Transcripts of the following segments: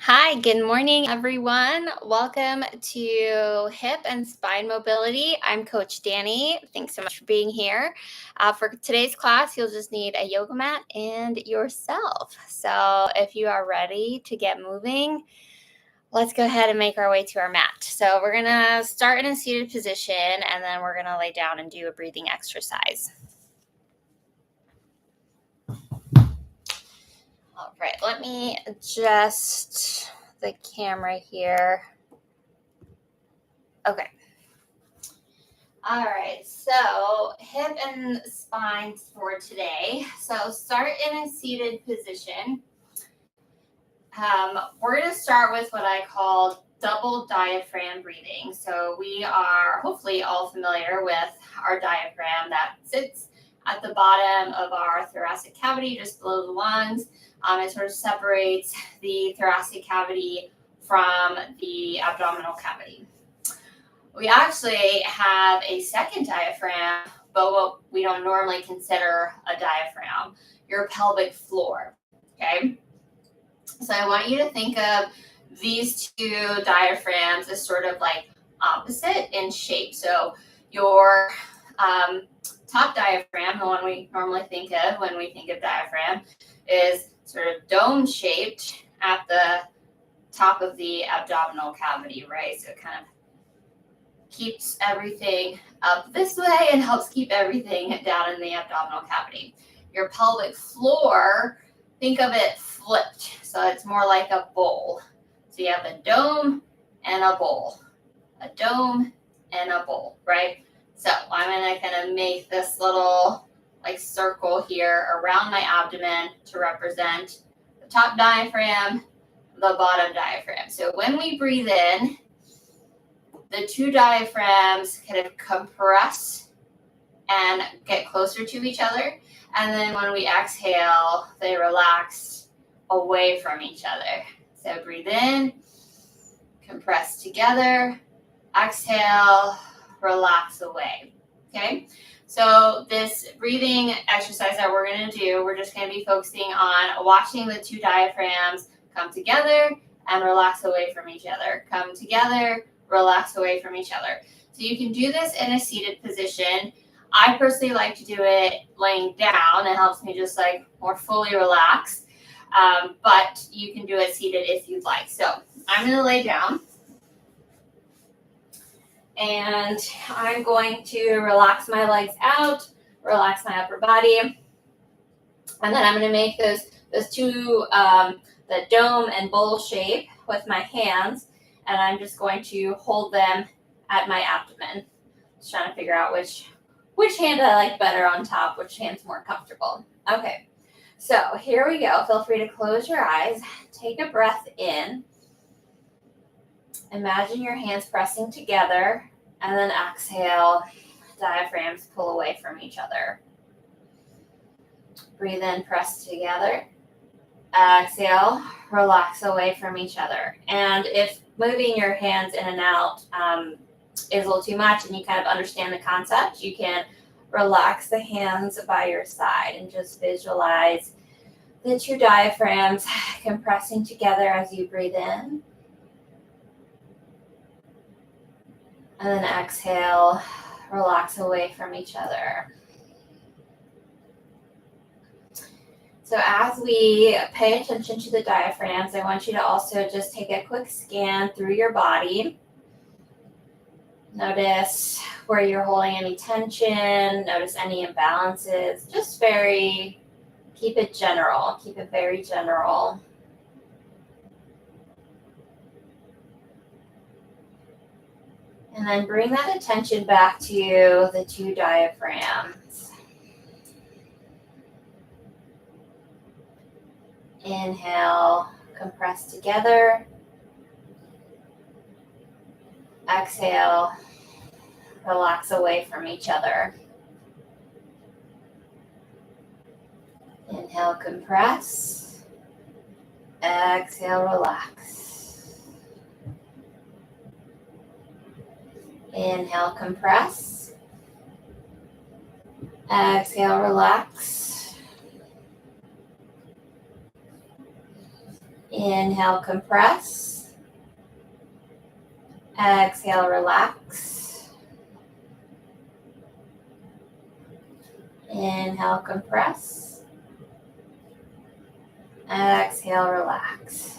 Hi, good morning, everyone. Welcome to Hip and Spine Mobility. I'm Coach Danny. Thanks so much for being here. For today's class, you'll just need a yoga mat and yourself. So, if you are ready to get moving, let's go ahead and make our way to our mat. So, we're going to start in a seated position and then we're going to lay down and do a breathing exercise. All right, let me adjust the camera here. Okay. All right, so hip and spine for today. So start in a seated position. We're going to start with what I call double diaphragm breathing. So we are hopefully all familiar with our diaphragm that sits at the bottom of our thoracic cavity, just below the lungs. It sort of separates the thoracic cavity from the abdominal cavity. We actually have a second diaphragm, but what we don't normally consider a diaphragm, your pelvic floor, okay? So I want you to think of these two diaphragms as sort of like opposite in shape. So your top diaphragm, the one we normally think of when we think of diaphragm, is sort of dome-shaped at the top of the abdominal cavity, right? So it kind of keeps everything up this way and helps keep everything down in the abdominal cavity. Your pelvic floor, think of it flipped. So it's more like a bowl. So you have a dome and a bowl. A dome and a bowl, right? So I'm going to kind of make this little like circle here around my abdomen to represent the top diaphragm, the bottom diaphragm. So when we breathe in, the two diaphragms kind of compress and get closer to each other. And then when we exhale, they relax away from each other. So breathe in, compress together, exhale, relax away. Okay? So this breathing exercise that we're going to do, we're just going to be focusing on watching the two diaphragms come together and relax away from each other. Come together, relax away from each other. So you can do this in a seated position. I personally like to do it laying down. It helps me just like more fully relax. But you can do it seated if you'd like. So I'm going to lay down. And I'm going to relax my legs out, relax my upper body. And then I'm going to make those two, the dome and bowl shape with my hands. And I'm just going to hold them at my abdomen. Just trying to figure out which hand I like better on top, which hand's more comfortable. Okay, so here we go. Feel free to close your eyes. Take a breath in. Imagine your hands pressing together, and then exhale. Diaphragms pull away from each other. Breathe in, press together. Exhale, relax away from each other. And if moving your hands in and out is a little too much and you kind of understand the concept, you can relax the hands by your side and just visualize the two diaphragms compressing together as you breathe in. And then exhale, relax away from each other. So as we pay attention to the diaphragms, I want you to also just take a quick scan through your body. Notice where you're holding any tension, notice any imbalances. Just keep it general, keep it very general. And then bring that attention back to the two diaphragms. Inhale, compress together. Exhale, relax away from each other. Inhale, compress. Exhale, relax. Inhale, compress. Exhale, relax. Inhale, compress. Exhale, relax. Inhale, compress. Exhale, relax.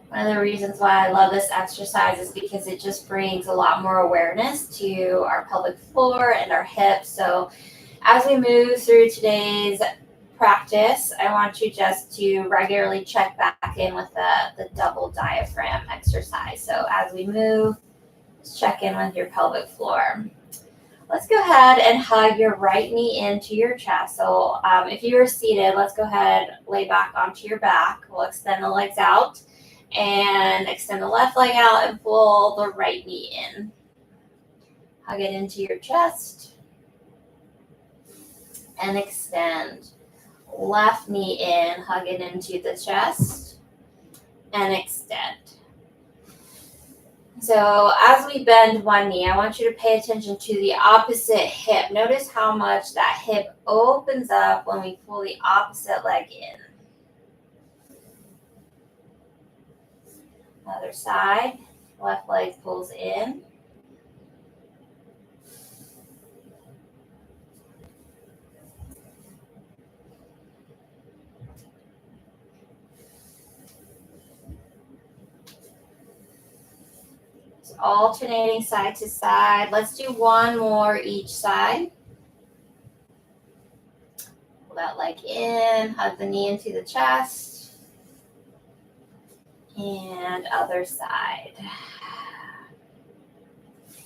One of the reasons why I love this exercise is because it just brings a lot more awareness to our pelvic floor and our hips. So as we move through today's practice, I want you just to regularly check back in with the double diaphragm exercise. So as we move, just check in with your pelvic floor. Let's go ahead and hug your right knee into your chest. So if you are seated, let's go ahead, lay back onto your back. We'll extend the legs out and extend the left leg out and pull the right knee in. Hug it into your chest and extend. Left knee in, hug it into the chest and extend. So as we bend one knee, I want you to pay attention to the opposite hip. Notice how much that hip opens up when we pull the opposite leg in. Other side, left leg pulls in. It's alternating side to side. Let's do one more each side. Pull that leg in, hug the knee into the chest. And other side.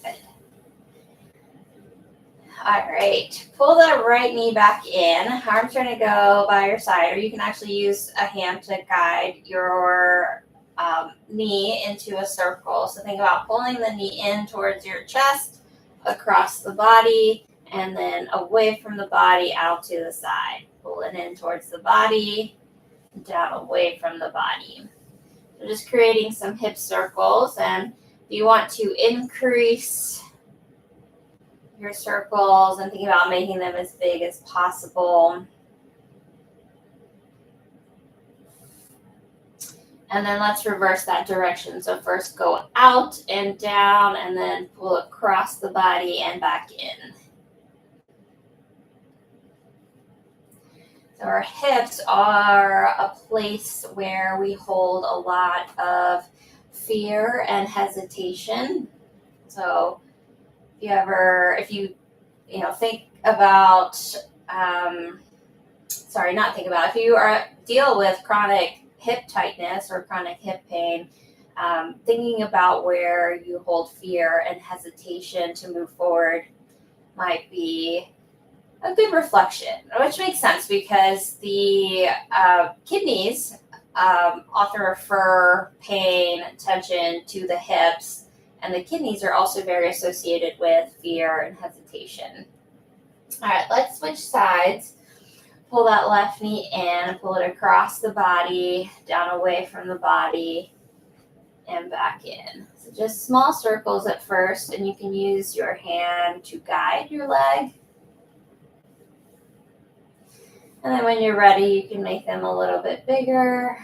Good. All right, pull the right knee back in. Arms are going to go by your side, or you can actually use a hand to guide your knee into a circle. So think about pulling the knee in towards your chest, across the body, and then away from the body out to the side. Pull it in towards the body, down away from the body. So just creating some hip circles, and if you want to increase your circles and think about making them as big as possible. And then let's reverse that direction. So first go out and down, and then pull across the body and back in. So our hips are a place where we hold a lot of fear and hesitation. So if you think about, if you deal with chronic hip tightness or chronic hip pain, thinking about where you hold fear and hesitation to move forward might be a good reflection, which makes sense because the kidneys often refer pain, tension to the hips, and the kidneys are also very associated with fear and hesitation. All right, let's switch sides. Pull that left knee in, pull it across the body, down away from the body, and back in. So just small circles at first, and you can use your hand to guide your leg. And then when you're ready, you can make them a little bit bigger.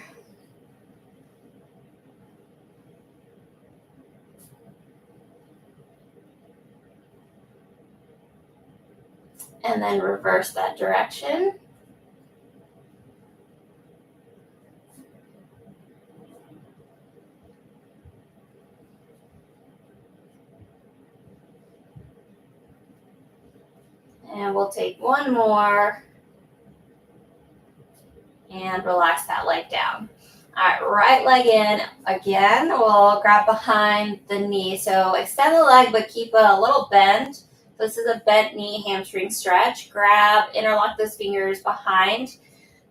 And then reverse that direction. And we'll take one more and relax that leg down. All right, right leg in. Again, we'll grab behind the knee. So extend the leg, but keep a little bend. This is a bent knee hamstring stretch. Interlock those fingers behind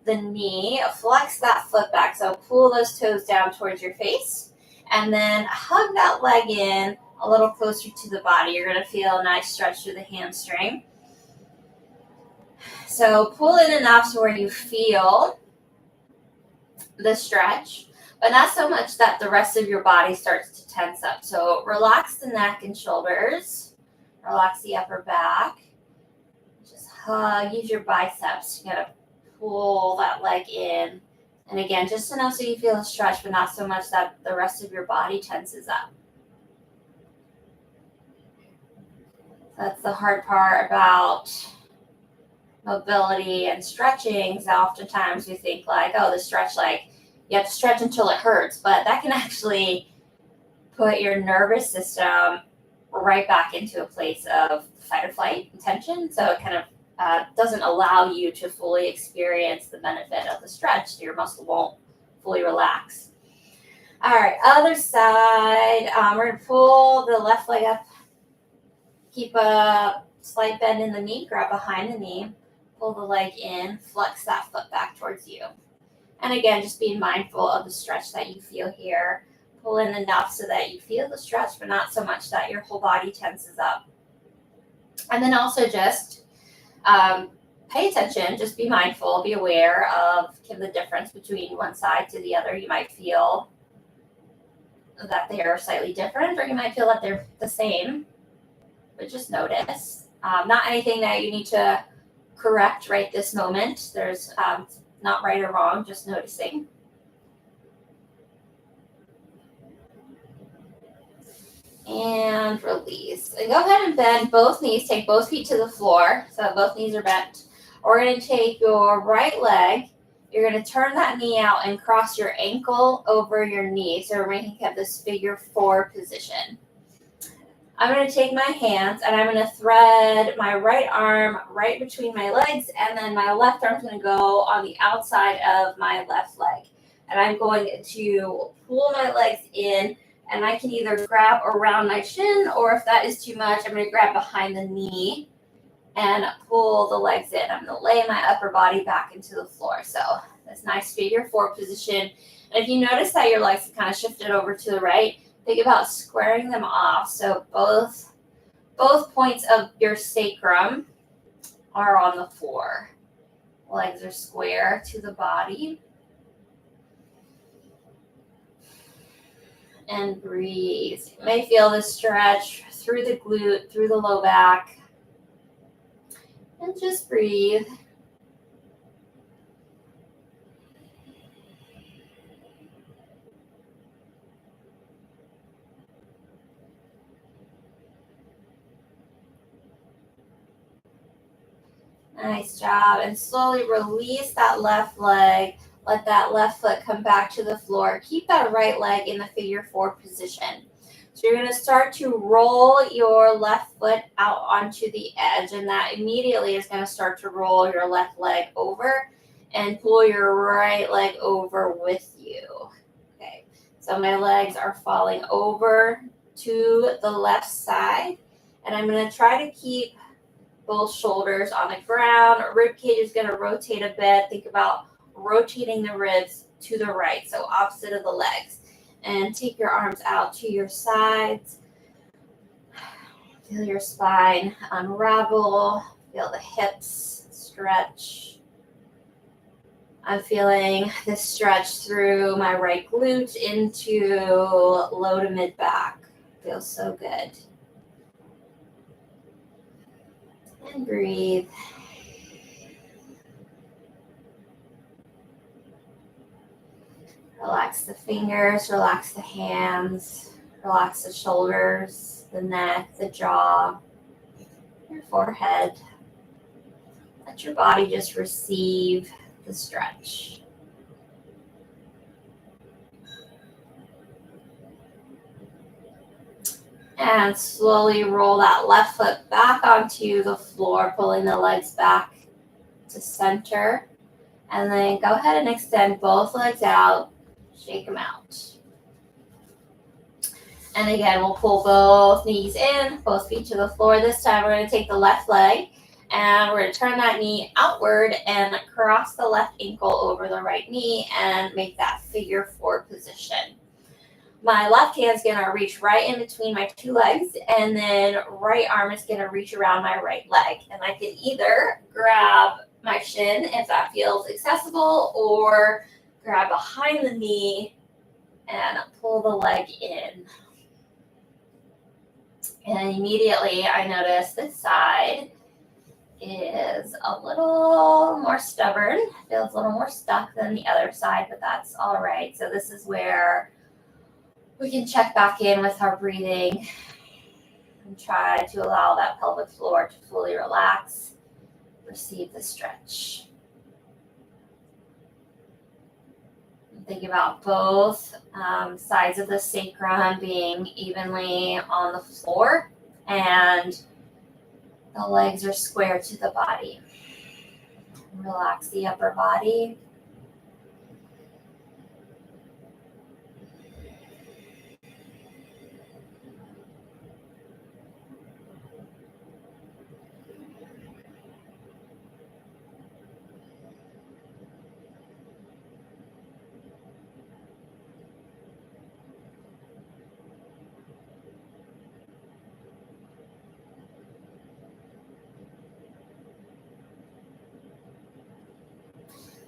the knee. Flex that foot back. So pull those toes down towards your face. And then hug that leg in a little closer to the body. You're going to feel a nice stretch through the hamstring. So pull in enough to where you feel the stretch, but not so much that the rest of your body starts to tense up. So relax the neck and shoulders, relax the upper back, just use your biceps to kind of pull that leg in. And again, just enough so you feel a stretch, but not so much that the rest of your body tenses up. That's the hard part about mobility and stretching. So oftentimes we think like, oh, the stretch, like you have to stretch until it hurts, but that can actually put your nervous system right back into a place of fight or flight and tension. So it kind of doesn't allow you to fully experience the benefit of the stretch. Your muscle won't fully relax. All right, other side. We're going to pull the left leg up. Keep a slight bend in the knee. Grab behind the knee. Pull the leg in. Flex that foot back towards you. And again, just being mindful of the stretch that you feel here. Pull in enough so that you feel the stretch, but not so much that your whole body tenses up. And then also just pay attention, just be mindful, be aware of the difference between one side to the other. You might feel that they are slightly different, or you might feel that they're the same, but just notice. Not anything that you need to correct right this moment. There's not right or wrong, just noticing. And release. And go ahead and bend both knees. Take both feet to the floor so that both knees are bent. We're going to take your right leg. You're going to turn that knee out and cross your ankle over your knee. So we're making this figure 4 position. I'm going to take my hands and I'm going to thread my right arm right between my legs, and then my left arm is going to go on the outside of my left leg. And I'm going to pull my legs in, and I can either grab around my shin, or if that is too much, I'm going to grab behind the knee and pull the legs in. I'm going to lay my upper body back into the floor. So this nice figure 4 position. And if you notice that your legs have kind of shifted over to the right, think about squaring them off. So both points of your sacrum are on the floor. Legs are square to the body. And breathe. You may feel the stretch through the glute, through the low back. And just breathe. Nice job. And slowly release that left leg. Let that left foot come back to the floor. Keep that right leg in the figure 4 position. So you're going to start to roll your left foot out onto the edge, and that immediately is going to start to roll your left leg over and pull your right leg over with you. Okay, so my legs are falling over to the left side, and I'm going to try to keep both shoulders on the ground. Rib cage is going to rotate a bit. Think about rotating the ribs to the right, so opposite of the legs. And take your arms out to your sides. Feel your spine unravel. Feel the hips stretch. I'm feeling this stretch through my right glute into low to mid back. Feels so good. And breathe. Relax the fingers, relax the hands, relax the shoulders, the neck, the jaw, your forehead. Let your body just receive the stretch. And slowly roll that left foot back onto the floor, pulling the legs back to center. And then go ahead and extend both legs out. Shake them out. And again, we'll pull both knees in, both feet to the floor. This time we're going to take the left leg and we're going to turn that knee outward and cross the left ankle over the right knee and make that figure 4 position. My left hand's gonna reach right in between my two legs, and then right arm is gonna reach around my right leg. And I can either grab my shin if that feels accessible, or grab behind the knee and pull the leg in. And immediately I notice this side is a little more stubborn, feels a little more stuck than the other side, but that's all right. So this is where we can check back in with our breathing and try to allow that pelvic floor to fully relax, receive the stretch. Think about both sides of the sacrum being evenly on the floor, and the legs are square to the body. Relax the upper body.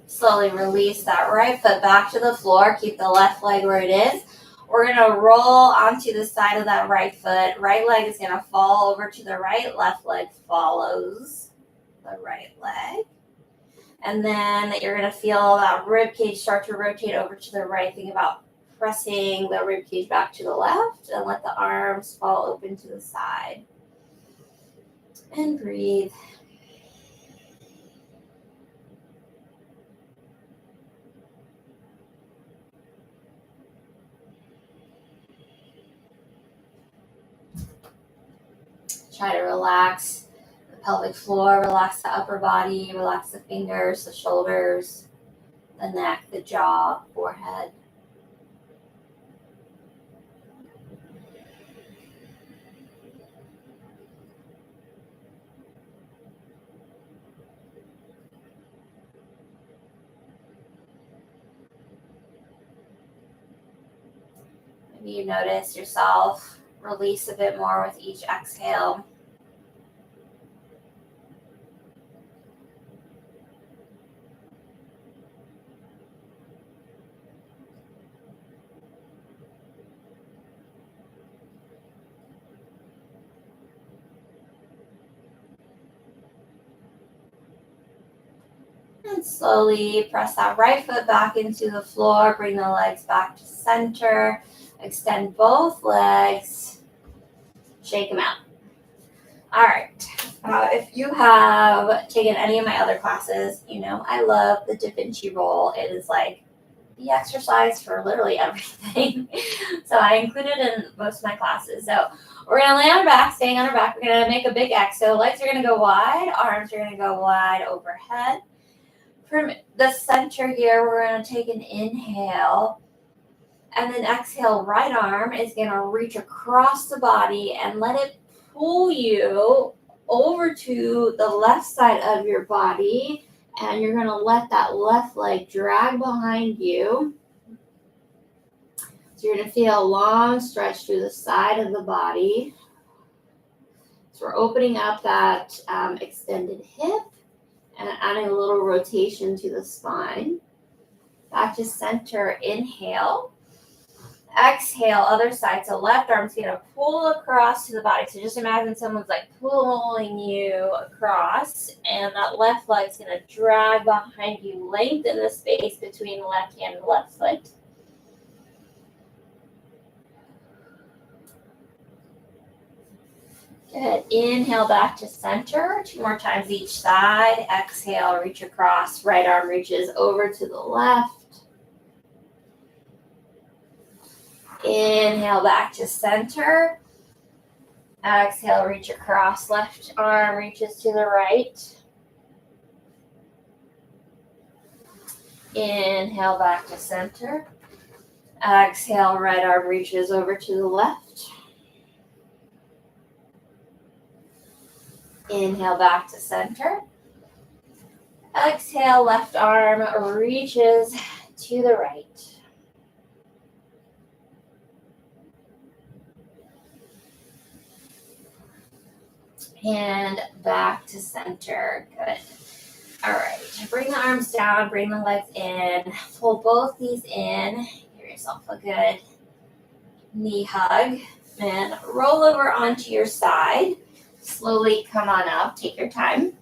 Slowly release that right foot back to the floor. Keep the left leg where it is. We're going to roll onto the side of that right foot. Right leg is going to fall over to the right. Left leg follows the right leg. And then you're going to feel that rib cage start to rotate over to the right. Think about pressing the rib cage back to the left, and let the arms fall open to the side. And breathe. Try to relax the pelvic floor, relax the upper body, relax the fingers, the shoulders, the neck, the jaw, forehead. Maybe you notice yourself release a bit more with each exhale. And slowly press that right foot back into the floor. Bring the legs back to center. Extend both legs. Shake them out. All right. If you have taken any of my other classes, you know I love the Da Vinci roll. It is like the exercise for literally everything. So I include it in most of my classes. So we're going to lay on our back, staying on our back. We're going to make a big X. So legs are going to go wide. Arms are going to go wide overhead. From the center here, we're going to take an inhale. And then exhale, right arm is going to reach across the body and let it pull you over to the left side of your body. And you're going to let that left leg drag behind you. So you're going to feel a long stretch through the side of the body. So we're opening up that extended hip and adding a little rotation to the spine. Back to center, inhale. Exhale, other side. So left arm's going to pull across to the body. So just imagine someone's like pulling you across, and that left leg's going to drag behind you, lengthen the space between the left hand and left foot. Good. Inhale back to center. 2 more times each side. Exhale, reach across. Right arm reaches over to the left. Inhale back to center. Exhale, reach across. Left arm reaches to the right. Inhale back to center. Exhale, right arm reaches over to the left. Inhale back to center. Exhale, left arm reaches to the right. And back to center. Good. All right. Bring the arms down, bring the legs in. Pull both knees in. Give yourself a good knee hug. And roll over onto your side. Slowly come on up. Take your time.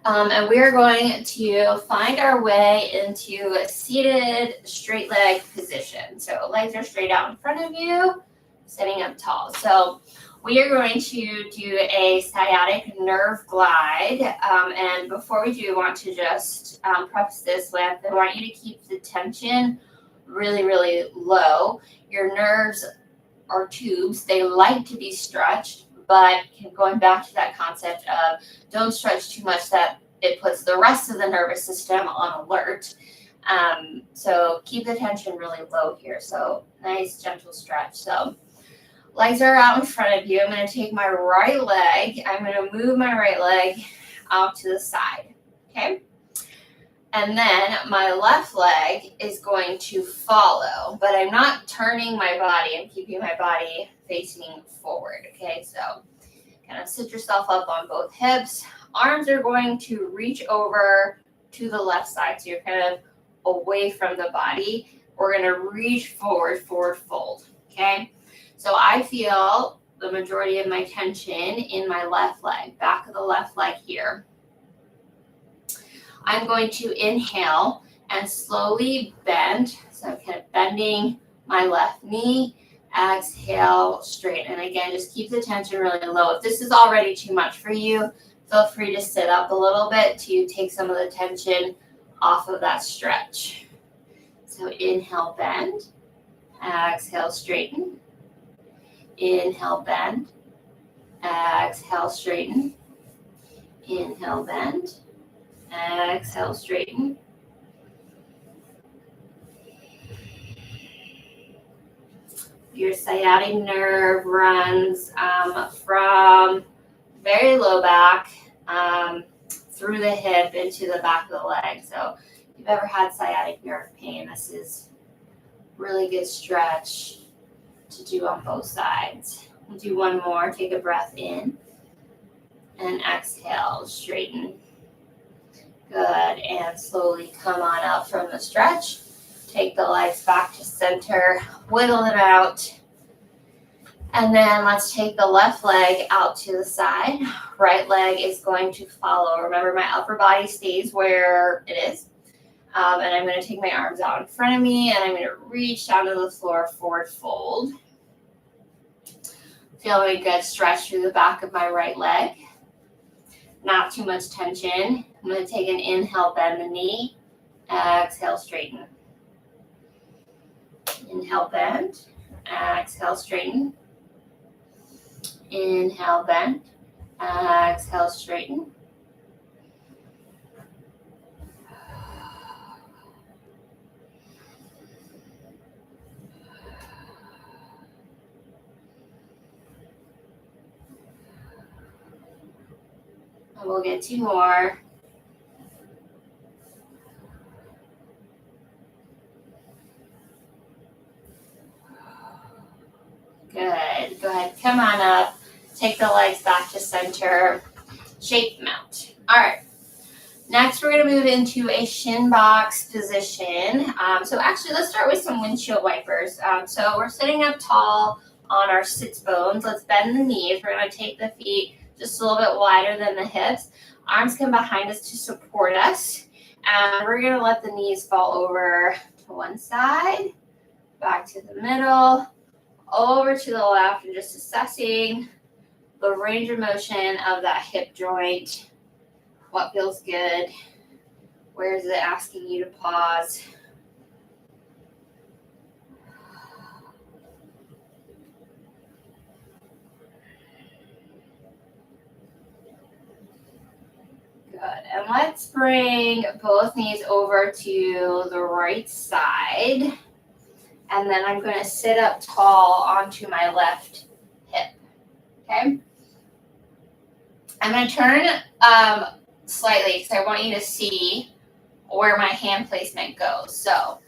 And we are going to find our way into a seated straight leg position. So legs are straight out in front of you, sitting up tall. So we are going to do a sciatic nerve glide. And before we do, I want to just preface this with, I want you to keep the tension really, really low. Your nerves are tubes. They like to be stretched, but going back to that concept of don't stretch too much that it puts the rest of the nervous system on alert. So keep the tension really low here. So nice, gentle stretch. So legs are out in front of you. I'm going to take my right leg. I'm going to move my right leg out to the side. Okay. And then my left leg is going to follow, but I'm not turning my body. I'm keeping my body facing forward. Okay. So kind of sit yourself up on both hips. Arms are going to reach over to the left side. So you're kind of away from the body. We're going to reach forward fold. Okay. So I feel the majority of my tension in my left leg, back of the left leg here. I'm going to inhale and slowly bend. So I'm kind of bending my left knee. Exhale, straighten. And again, just keep the tension really low. If this is already too much for you, feel free to sit up a little bit to take some of the tension off of that stretch. So inhale, bend. Exhale, straighten. Inhale, bend. Exhale, straighten. Inhale, bend. Exhale, straighten. Your sciatic nerve runs from very low back through the hip into the back of the leg. So if you've ever had sciatic nerve pain, this is really good stretch to do on both sides. We'll do one more. Take a breath in and exhale, straighten. Good, and slowly come on up from the stretch. Take the legs back to center, wiggle them out. And then let's take the left leg out to the side. Right leg is going to follow. Remember, my upper body stays where it is. And I'm going to take my arms out in front of me, and I'm going to reach down to the floor, forward fold. Feeling a good stretch through the back of my right leg. Not too much tension. I'm going to take an inhale, bend the knee. Exhale, straighten. Inhale, bend. Exhale, straighten. Inhale, bend. Exhale, straighten. And we'll get two more. Good. Go ahead. Come on up. Take the legs back to center. Shape them out. All right. Next, we're going to move into a shin box position. So actually, let's start with some windshield wipers. So we're sitting up tall on our sits bones. Let's bend the knees. We're going to take the feet just a little bit wider than the hips. Arms come behind us to support us. And we're going to let the knees fall over to one side, back to the middle, over to the left, and just assessing the range of motion of that hip joint. What feels good? Where is it asking you to pause? Good. And let's bring both knees over to the right side. And then I'm going to sit up tall onto my left hip. Okay? I'm going to turn slightly because I want you to see where my hand placement goes. So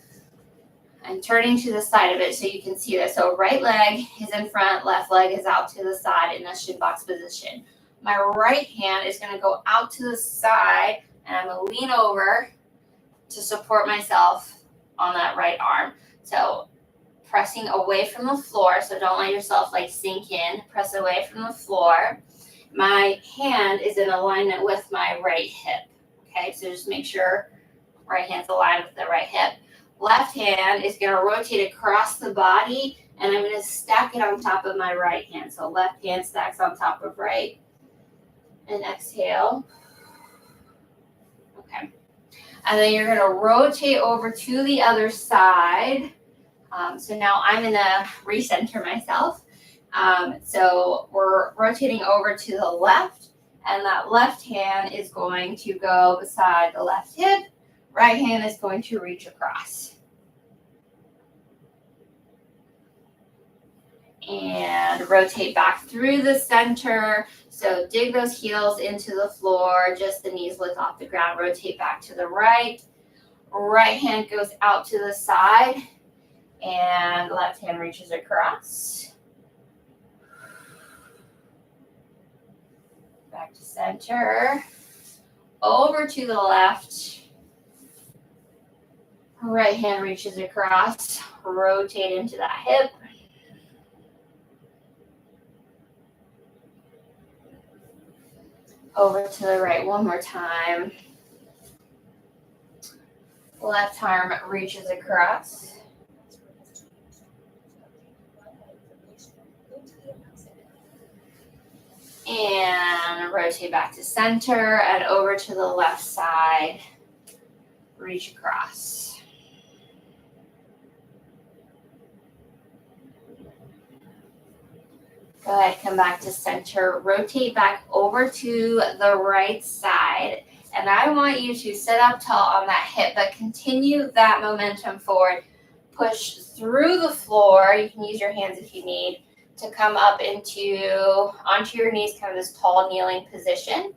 I'm turning to the side of it so you can see this. So right leg is in front, left leg is out to the side in a shin box position. My right hand is going to go out to the side, and I'm going to lean over to support myself on that right arm. So pressing away from the floor, so don't let yourself like sink in. Press away from the floor. My hand is in alignment with my right hip. Okay, so just make sure right hand's aligned with the right hip. Left hand is going to rotate across the body, and I'm going to stack it on top of my right hand. So left hand stacks on top of right. And exhale. Okay. And then you're going to rotate over to the other side. So now I'm going to recenter myself. So we're rotating over to the left, and that left hand is going to go beside the left hip. Right hand is going to reach across. And rotate back through the center. So dig those heels into the floor, just the knees lift off the ground. Rotate back to the right. Right hand goes out to the side, and left hand reaches across. Back to center. Over to the left. Right hand reaches across. Rotate into that hip. Over to the right one more time. Left arm reaches across. And rotate back to center and over to the left side. Reach across. Go ahead, come back to center. Rotate back over to the right side. And I want you to sit up tall on that hip, but continue that momentum forward. Push through the floor. You can use your hands if you need to come up onto your knees, kind of this tall kneeling position.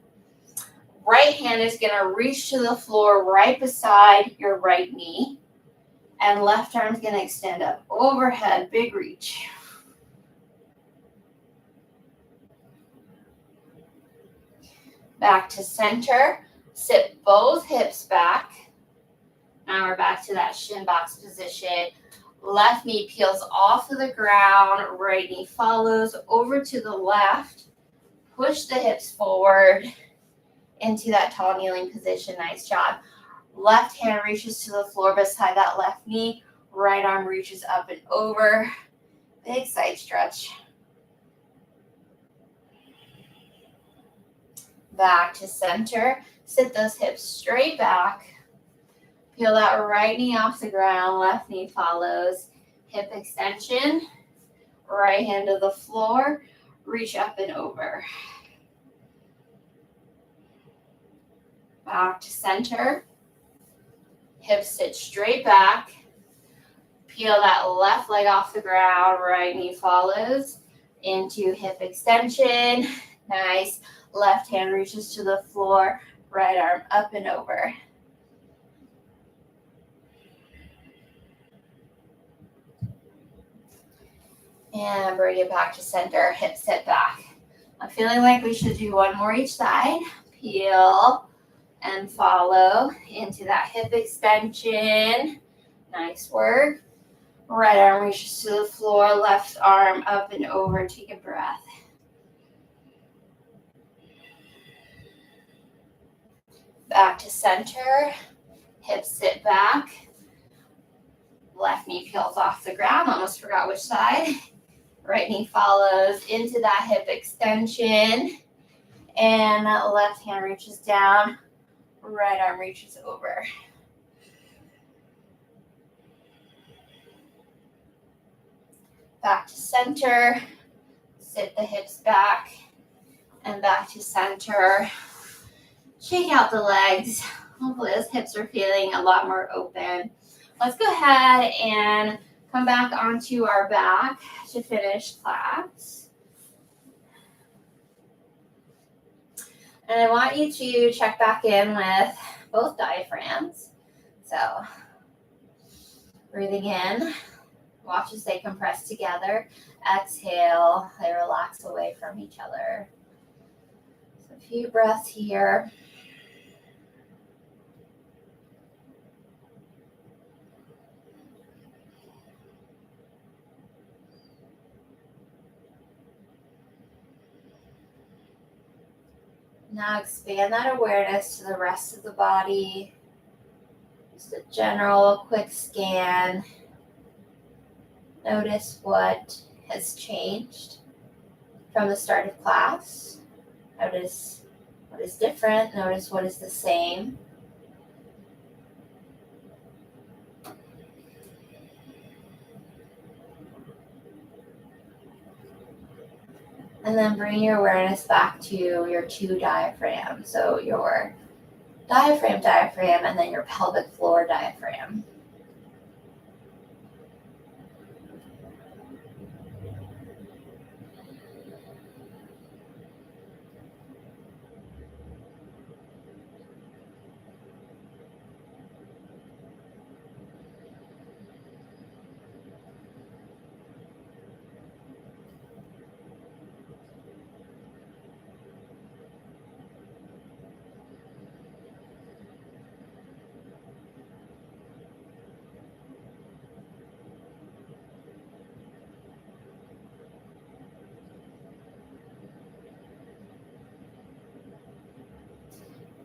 Right hand is going to reach to the floor right beside your right knee. And left arm is going to extend up overhead, big reach. Back to center. Sit both hips back. Now we're back to that shin box position. Left knee peels off of the ground. Right knee follows over to the left. Push the hips forward into that tall kneeling position. Nice job. Left hand reaches to the floor beside that left knee. Right arm reaches up and over. Big side stretch. Back to center. Sit those hips straight back. Peel that right knee off the ground. Left knee follows. Hip extension. Right hand to the floor. Reach up and over. Back to center. Hips sit straight back. Peel that left leg off the ground. Right knee follows. Into hip extension. Nice. Left hand reaches to the floor. Right arm up and over. And bring it back to center. Hips sit back. I'm feeling like we should do one more each side. Peel and follow into that hip extension. Nice work. Right arm reaches to the floor. Left arm up and over. Take a breath. Back to center. Hips sit back. Left knee peels off the ground. Almost forgot which side. Right knee follows into that hip extension. And left hand reaches down. Right arm reaches over. Back to center. Sit the hips back. And back to center. Shake out the legs. Hopefully those hips are feeling a lot more open. Let's go ahead and come back onto our back to finish class. And I want you to check back in with both diaphragms. So Breathing in, watch as they compress together. Exhale, they relax away from each other. So a few breaths here. Now expand that awareness to the rest of the body. Just a general quick scan. Notice what has changed from the start of class. Notice what is different. Notice what is the same. And then bring your awareness back to your two diaphragms. So your diaphragm, and then your pelvic floor diaphragm.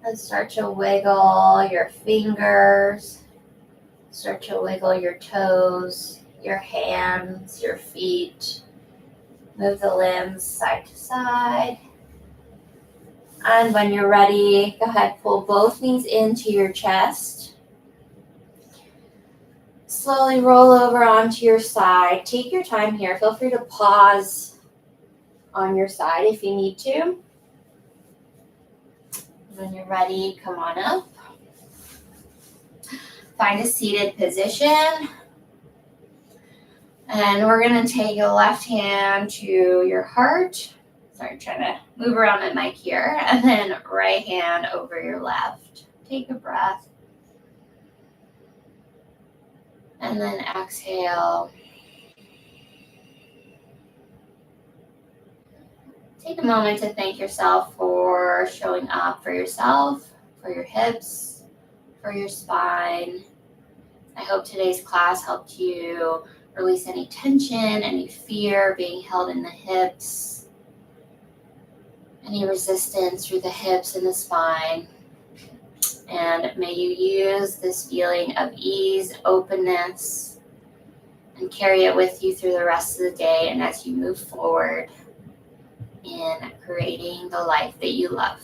And start to wiggle your fingers. Start to wiggle your toes, your hands, your feet. Move the limbs side to side. And when you're ready, go ahead, pull both knees into your chest. Slowly roll over onto your side. Take your time here. Feel free to pause on your side if you need to. When you're ready, come on up. Find a seated position. And we're going to take your left hand to your heart. Sorry, trying to move around my mic here. And then right hand over your left. Take a breath. And then exhale. Take a moment to thank yourself for showing up for yourself, for your hips, for your spine. I hope today's class helped you release any tension, any fear being held in the hips, any resistance through the hips and the spine. And may you use this feeling of ease, openness, and carry it with you through the rest of the day and as you move forward in creating the life that you love.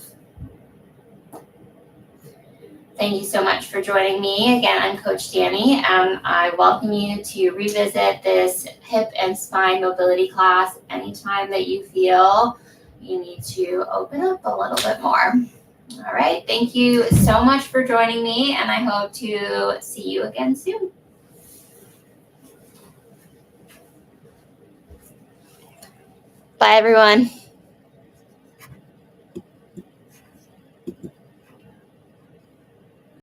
Thank you so much for joining me. Again, I'm Coach Danny, and I welcome you to revisit this hip and spine mobility class anytime that you feel you need to open up a little bit more. All right, thank you so much for joining me, and I hope to see you again soon. Bye, everyone.